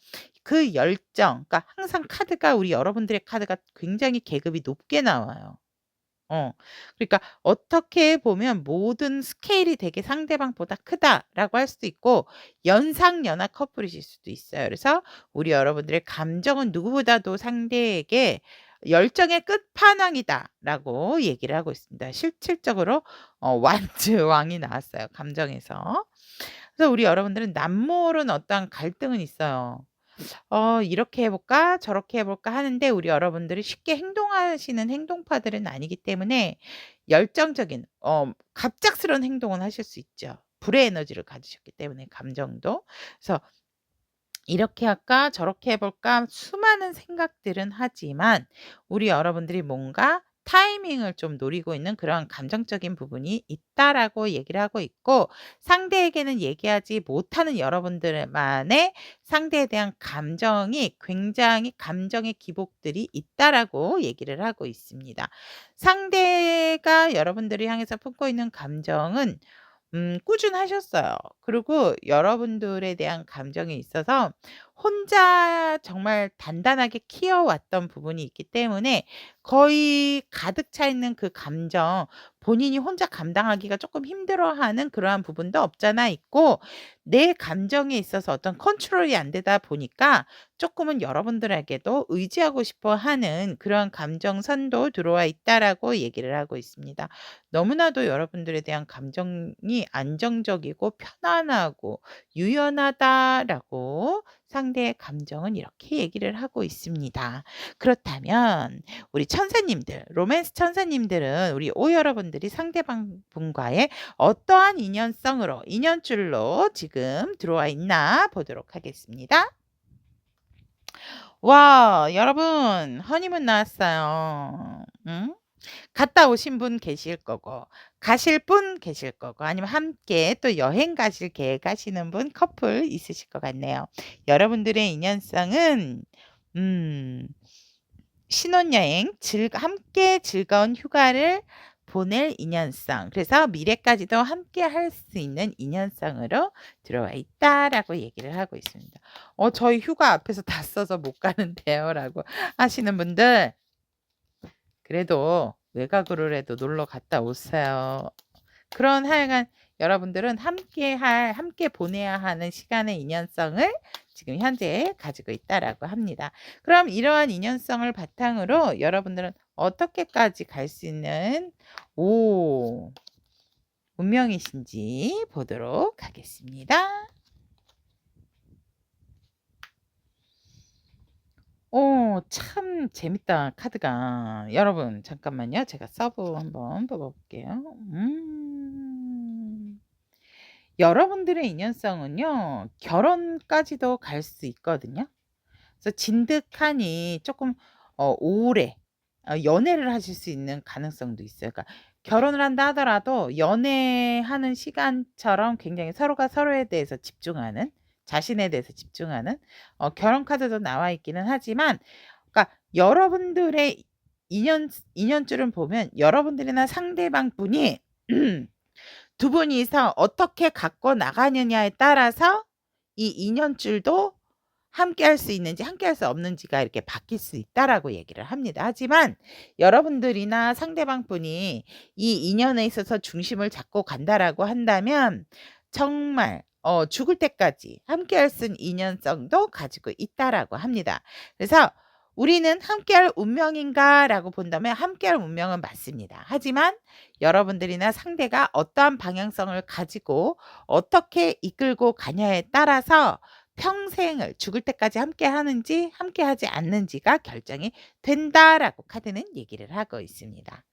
A: 그 열정 그러니까 항상 카드가 우리 여러분들의 카드가 굉장히 계급이 높게 나와요. 어. 그러니까 어떻게 보면 모든 스케일이 되게 상대방보다 크다라고 할 수도 있고 연상연하 커플이실 수도 있어요. 그래서 우리 여러분들의 감정은 누구보다도 상대에게 "열정의 끝판왕이다."라고 얘기를 하고 있습니다. 실질적으로 완즈 왕이 나왔어요, 감정에서. 그래서 우리 여러분들은 남모른 어떠한 갈등은 있어요. 이렇게 해 볼까 저렇게 해 볼까 하는데 우리 여러분들이 쉽게 행동하시는 행동파들은 아니기 때문에 열정적인 갑작스러운 행동은 하실 수 있죠. 불의 에너지를 가지셨기 때문에 감정도. 그래서 '이렇게 할까? 저렇게 해 볼까?' 수많은 생각들은 하지만 우리 여러분들이 뭔가 타이밍을 좀 노리고 있는 그런 감정적인 부분이 있다라고 얘기를 하고 있고 상대에게는 얘기하지 못하는 여러분들만의 상대에 대한 감정이 굉장히 감정의 기복들이 있다라고 얘기를 하고 있습니다. 상대가 여러분들을 향해서 품고 있는 감정은 꾸준하셨어요. 그리고 여러분들에 대한 감정에 있어서 혼자 정말 단단하게 키워왔던 부분이 있기 때문에 거의 가득 차 있는 그 감정 본인이 혼자 감당하기가 조금 힘들어하는 그러한 부분도 없잖아 있고, 내 감정에 있어서 어떤 컨트롤이 안 되다 보니까 조금은 여러분들에게도 의지하고 싶어 하는 그런 감정선도 들어와 있다라고 얘기를 하고 있습니다. 너무나도 여러분들에 대한 감정이 안정적이고 편안하고 유연하다라고 상대의 감정은 이렇게 얘기를 하고 있습니다. 그렇다면 우리 천사님들, 로맨스 천사님들은 우리 여러분들이 상대방 분과의 어떠한 인연성으로, 인연줄로 지금 들어와 있나 보도록 하겠습니다. 와, 여러분, 허니문 나왔어요. 응? 갔다 오신 분 계실 거고, 가실 분 계실 거고, 아니면 함께 또 여행 가실 계획하시는 분, 커플 있으실 것 같네요. 여러분들의 인연성은, 음, 신혼여행, 함께 즐거운 휴가를 보낼 인연성. 그래서 미래까지도 함께 할 수 있는 인연성으로 들어와 있다라고 얘기를 하고 있습니다. 저희 휴가 앞에서 다 써서 못 가는데요. 라고 하시는 분들, 그래도 외곽으로 라도 놀러 갔다 오세요. 그런 하여간 여러분들은 함께 보내야 하는 시간의 인연성을 지금 현재 가지고 있다라고 합니다. 그럼 이러한 인연성을 바탕으로 여러분들은 어떻게까지 갈 수 있는 운명이신지 보도록 하겠습니다. 참 재밌다, 카드가. 여러분, 잠깐만요. 제가 서브 한번 뽑아볼게요. 여러분들의 인연성은요, 결혼까지도 갈 수 있거든요. 그래서 진득하니 조금 오래 연애를 하실 수 있는 가능성도 있어요. 그러니까 결혼을 한다 하더라도 연애하는 시간처럼 굉장히 서로가 서로에 대해서 집중하는, 자신에 대해서 집중하는 결혼 카드도 나와 있기는 하지만, 그러니까 여러분들의 인연줄을 보면 여러분들이나 상대방 분이 두 분이서 어떻게 갖고 나가느냐에 따라서 이 인연줄도 함께할 수 있는지 함께할 수 없는지가 이렇게 바뀔 수 있다라고 얘기를 합니다. 하지만 여러분들이나 상대방 분이 이 인연에 있어서 중심을 잡고 간다라고 한다면 정말 죽을 때까지 함께할 수 있는 인연성도 가지고 있다라고 합니다. 그래서 우리는 함께할 운명인가라고 본다면 함께할 운명은 맞습니다. 하지만 여러분들이나 상대가 어떠한 방향성을 가지고 어떻게 이끌고 가냐에 따라서 평생을 죽을 때까지 함께 하는지 함께 하지 않는지가 결정이 된다라고 카드는 얘기를 하고 있습니다.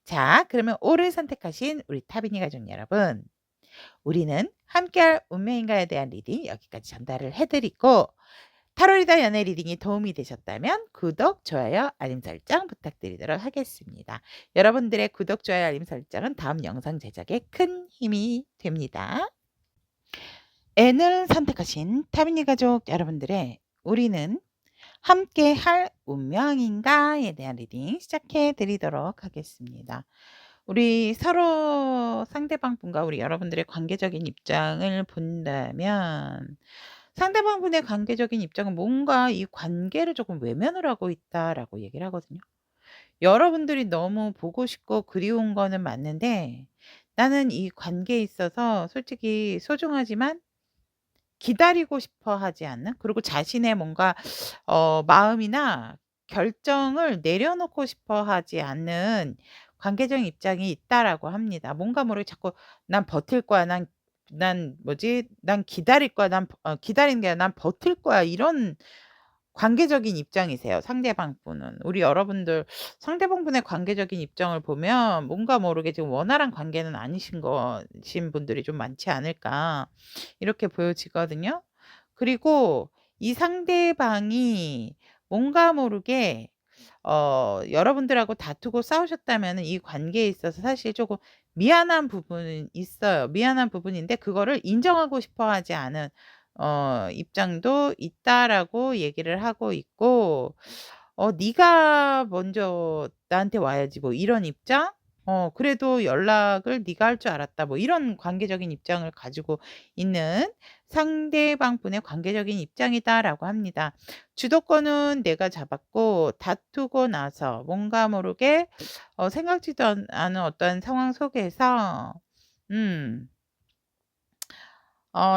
A: 자, 그러면 O를 선택하신 우리 타비니 가족 여러분, 우리는 함께할 운명인가에 대한 리딩 여기까지 전달을 해드리고, 타로리더 연애 리딩이 도움이 되셨다면 구독, 좋아요, 알림 설정 부탁드리도록 하겠습니다. 여러분들의 구독, 좋아요, 알림 설정은 다음 영상 제작에 큰 힘이 됩니다. N을 선택하신 타비니 가족 여러분들의 우리는 함께 할 운명인가에 대한 리딩 시작해 드리도록 하겠습니다. 우리 서로 상대방 분과 우리 여러분들의 관계적인 입장을 본다면, 상대방 분의 관계적인 입장은 뭔가 이 관계를 조금 외면을 하고 있다라고 얘기를 하거든요. 여러분들이 너무 보고 싶고 그리운 거는 맞는데, 나는 이 관계에 있어서 솔직히 소중하지만 기다리고 싶어 하지 않는, 그리고 자신의 뭔가 마음이나 결정을 내려놓고 싶어 하지 않는 관계적인 입장이 있다라고 합니다. 뭔가 모르게 자꾸 '난 버틸 거야. 난 기다릴 거야. 기다리는 게 아니라 난 버틸 거야.' 이런 관계적인 입장이세요, 상대방 분은. 우리 여러분들 상대방 분의 관계적인 입장을 보면 뭔가 모르게 지금 원활한 관계는 아니신 분들이 좀 많지 않을까, 이렇게 보여지거든요. 그리고 이 상대방이 뭔가 모르게 여러분들하고 다투고 싸우셨다면은 이 관계에 있어서 사실 조금 미안한 부분은 있어요. 미안한 부분인데 그거를 인정하고 싶어 하지 않은 입장도 있다라고 얘기를 하고 있고, "네가 먼저 나한테 와야지." 뭐 이런 입장? "그래도 연락을 네가 할 줄 알았다." 뭐 이런 관계적인 입장을 가지고 있는 상대방 분의 관계적인 입장이다라고 합니다. 주도권은 내가 잡았고 다투고 나서 뭔가 모르게 생각지도 않은 어떤 상황 속에서 음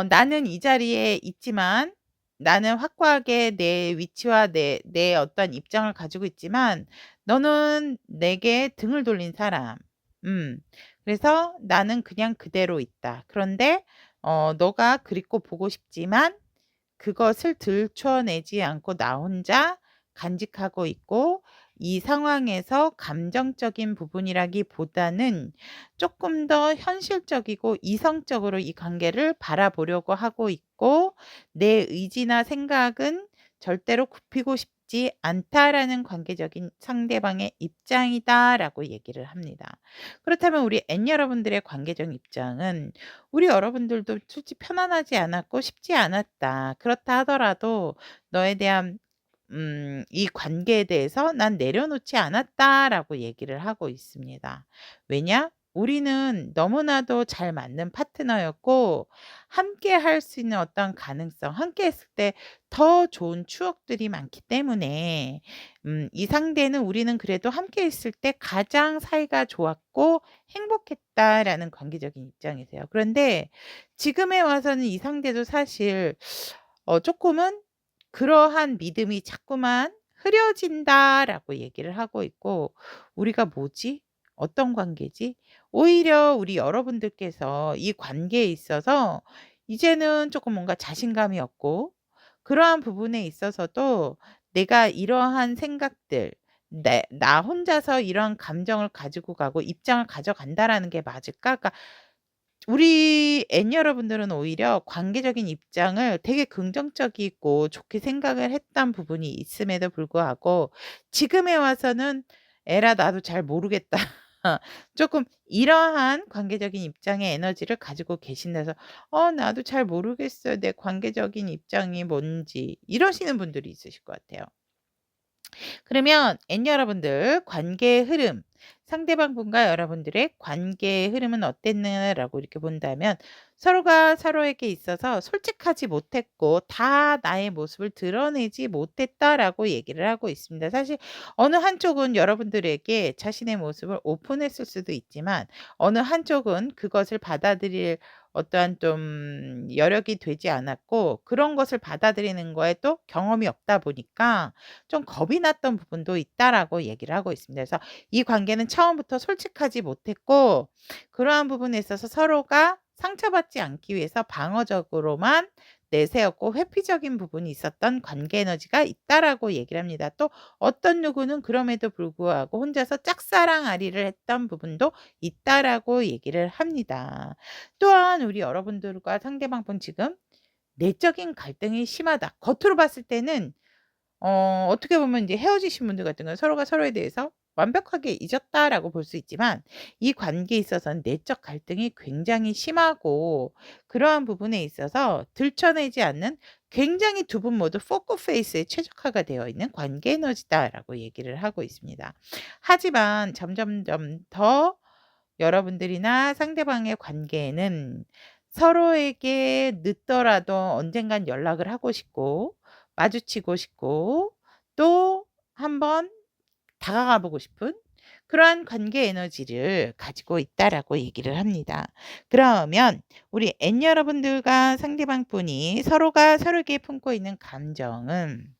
A: 나는 이 자리에 있지만 나는 확고하게 내 위치와 내 어떤 입장을 가지고 있지만 너는 내게 등을 돌린 사람. 음. 그래서 나는 그냥 그대로 있다. 그런데 너가 그립고 보고 싶지만 그것을 들춰내지 않고 나 혼자 간직하고 있고 이 상황에서 감정적인 부분이라기보다는 조금 더 현실적이고 이성적으로 이 관계를 바라보려고 하고 있고 내 의지나 생각은 절대로 굽히고 싶지 않다라는 관계적인 상대방의 입장이다라고 얘기를 합니다. 그렇다면 우리 N 여러분들의 관계적 입장은 우리 여러분들도 솔직히 편안하지 않았고 쉽지 않았다. 그렇다 하더라도 너에 대한 이 관계에 대해서 "난 내려놓지 않았다."라고 얘기를 하고 있습니다. 왜냐? 우리는 너무나도 잘 맞는 파트너였고 함께 할 수 있는 어떤 가능성, 함께 했을 때 더 좋은 추억들이 많기 때문에 이 상대는 우리는 그래도 함께 있을 때 가장 사이가 좋았고 행복했다라는 관계적인 입장이세요. 그런데 지금에 와서는 이 상대도 사실 쪼끔은 그러한 믿음이 자꾸만 흐려진다라고 얘기를 하고 있고 우리가 '뭐지? 어떤 관계지?' 오히려 우리 여러분들께서 이 관계에 있어서 이제는 쪼끔 뭔가 자신감이 없고 그러한 부분에 있어서도 내가 이러한 생각들 나 혼자서 이러한 감정을 가지고 가고 입장을 가져간다라는 게 맞을까? 그러니까 우리 N 여러분들은 오히려 관계적인 입장을 되게 긍정적이고 좋게 생각을 했던 부분이 있음에도 불구하고 지금에 와서는 '에라 나도 잘 모르겠다.' 조금 이러한 관계적인 입장의 에너지를 가지고 계신다서 나도 잘 모르겠어요. 내 관계적인 입장이 뭔지." 이러시는 분들이 있으실 것 같아요. 그러면 N 여러분들 관계의 흐름, 상대방 분과 여러분들의 관계의 흐름은 어땠느냐라고 이렇게 본다면 서로가 서로에게 있어서 솔직하지 못했고 다 나의 모습을 드러내지 못했다라고 얘기를 하고 있습니다. 사실 어느 한쪽은 여러분들에게 자신의 모습을 오픈했을 수도 있지만 어느 한쪽은 그것을 받아들일 어떠한 좀 여력이 되지 않았고 그런 것을 받아들이는 거에 또 경험이 없다 보니까 좀 겁이 났던 부분도 있다라고 얘기를 하고 있습니다. 그래서 이 관계는 처음부터 솔직하지 못했고 그러한 부분에 있어서 서로가 상처받지 않기 위해서 방어적으로만 내세웠고 회피적인 부분이 있었던 관계 에너지가 있다라고 얘기를 합니다. 또 어떤 누구는 그럼에도 불구하고 혼자서 짝사랑아리를 했던 부분도 있다라고 얘기를 합니다. 또한 우리 여러분들과 상대방 분 지금 내적인 갈등이 심하다. 겉으로 봤을 때는 어떻게 보면 이제 헤어지신 분들 같은 경우는 서로가 서로에 대해서 완벽하게 잊었다라고 볼 수 있지만 이 관계에 있어서는 내적 갈등이 굉장히 심하고 그러한 부분에 있어서 들춰내지 않는 굉장히 두 분 모두 포커 페이스에 최적화가 되어 있는 관계 에너지다라고 얘기를 하고 있습니다. 하지만 점점점 더 여러분들이나 상대방의 관계에는 서로에게 늦더라도 언젠간 연락을 하고 싶고 마주치고 싶고 또 한번 다가가 보고 싶은 그러한 관계 에너지를 가지고 있다라고 얘기를 합니다. 그러면 우리 N 여러분들과 상대방 분이 서로가 서로에게 품고 있는 감정은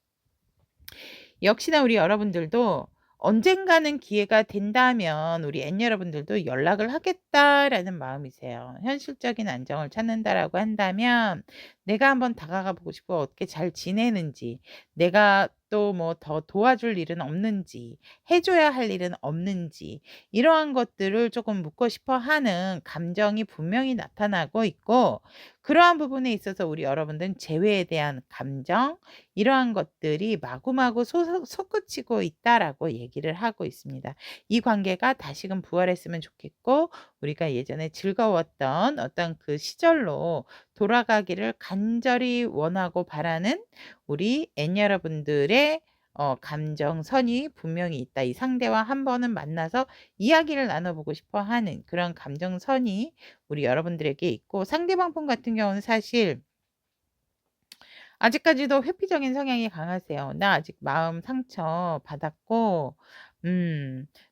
A: 역시나 우리 여러분들도 언젠가는 기회가 된다면 우리 N 여러분들도 '연락을 하겠다.'라는 마음이세요. 현실적인 안정을 찾는다라고 한다면 내가 한번 다가가 보고 싶고 어떻게 잘 지내는지 내가 또 뭐 더 도와줄 일은 없는지 해 줘야 할 일은 없는지 이러한 것들을 조금 묻고 싶어 하는 감정이 분명히 나타나고 있고 그러한 부분에 있어서 우리 여러분들은 재회에 대한 감정 이러한 것들이 마구마구 솟구치고 있다라고 얘기를 하고 있습니다. 이 관계가 다시금 부활했으면 좋겠고 우리가 예전에 즐거웠던 어떤 그 시절로 돌아가기를 간절히 원하고 바라는 우리 N 여러분들의 감정선이 분명히 있다. 이 상대와 한 번은 만나서 이야기를 나눠보고 싶어 하는 그런 감정선이 우리 여러분들에게 있고 상대방 분 같은 경우는 사실 아직까지도 회피적인 성향이 강하세요. "나 아직 마음 상처 받았고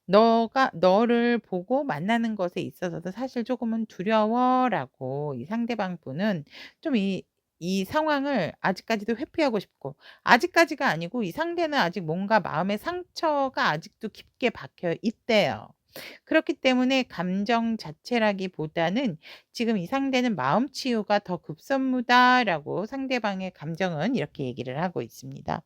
A: 너가 너를 보고 만나는 것에 있어서도 사실 조금은 두려워."라고 이 상대방 분은 좀 이 상황을 아직까지도 회피하고 싶고, 아직까지가 아니고 이 상대는 아직 뭔가 마음의 상처가 아직도 깊게 박혀 있대요. 그렇기 때문에 감정 자체라기보다는 지금 이 상대는 "마음 치유가 더 급선무다."라고 상대방의 감정은 이렇게 얘기를 하고 있습니다.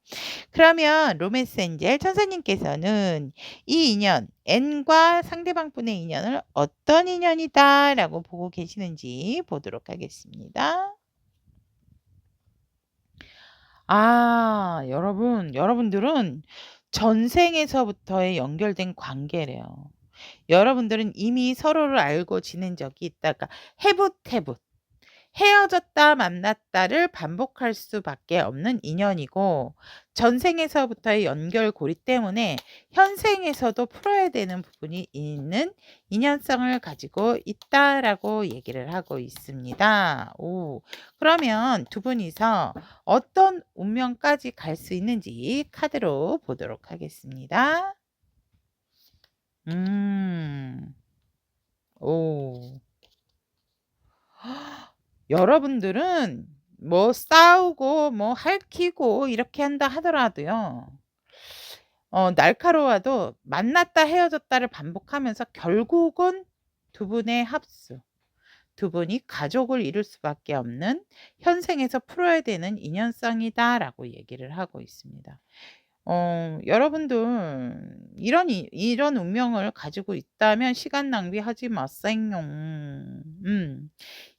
A: 그러면 로맨스 엔젤 천사님께서는 이 인연, N과 상대방 분의 인연을 어떤 인연이다라고 보고 계시는지 보도록 하겠습니다. 여러분들은 전생에서부터의 연결된 관계래요. 여러분들은 이미 서로를 알고 지낸 적이 있다. 그러니까 해붓해붓. 헤어졌다 만났다를 반복할 수밖에 없는 인연이고, 전생에서부터의 연결고리 때문에 현생에서도 풀어야 되는 부분이 있는 인연성을 가지고 있다라고 얘기를 하고 있습니다. 그러면 두 분이서 어떤 운명까지 갈 수 있는지 카드로 보도록 하겠습니다. 음. 오. 여러분들은 뭐 싸우고 뭐 핥히고 이렇게 한다 하더라도요. 날카로워도 만났다 헤어졌다를 반복하면서 결국은 두 분의 합수, 두 분이 가족을 이룰 수밖에 없는 현생에서 풀어야 되는 인연성이다라고 얘기를 하고 있습니다. 여러분들 이런 운명을 가지고 있다면 시간 낭비하지 마세요.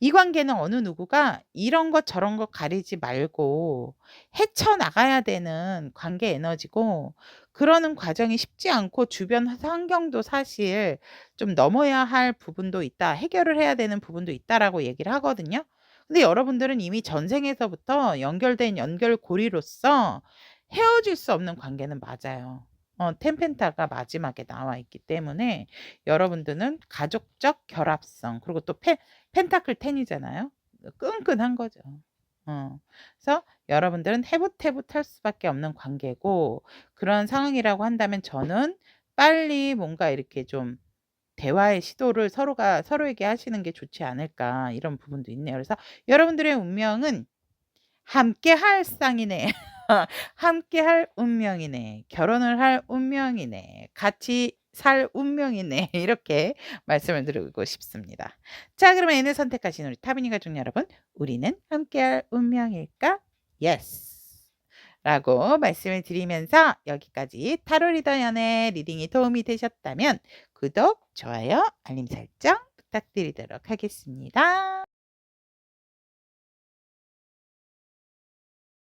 A: 이 관계는 어느 누구가 이런 것 저런 것 가리지 말고 헤쳐나가야 되는 관계 에너지고, 그러는 과정이 쉽지 않고 주변 환경도 사실 좀 넘어야 할 부분도 있다, 해결을 해야 되는 부분도 있다라고 얘기를 하거든요. 근데 여러분들은 이미 전생에서부터 연결된 연결고리로서 헤어질 수 없는 관계는 맞아요. 텐펜타가 마지막에 나와 있기 때문에 여러분들은 가족적 결합성, 그리고 또 펜타클 10 이잖아요. 끈끈한 거죠. 그래서 여러분들은 해붓해붓할 수밖에 없는 관계고, 그런 상황이라고 한다면 저는 빨리 뭔가 이렇게 좀 대화의 시도를 서로가 서로에게 하시는 게 좋지 않을까, 이런 부분도 있네요. 그래서 여러분들의 운명은 함께할 쌍이네. 함께할 운명이네. 결혼을 할 운명이네. 같이 살 운명이네. 이렇게 말씀을 드리고 싶습니다. 자, 그러면 N을 선택하신 우리 타비니 가족 여러분, 우리는 함께할 운명일까? Yes. 라고 말씀을 드리면서 여기까지 타로 리더 연애 리딩이 도움이 되셨다면 구독, 좋아요, 알림 설정 부탁드리도록 하겠습니다.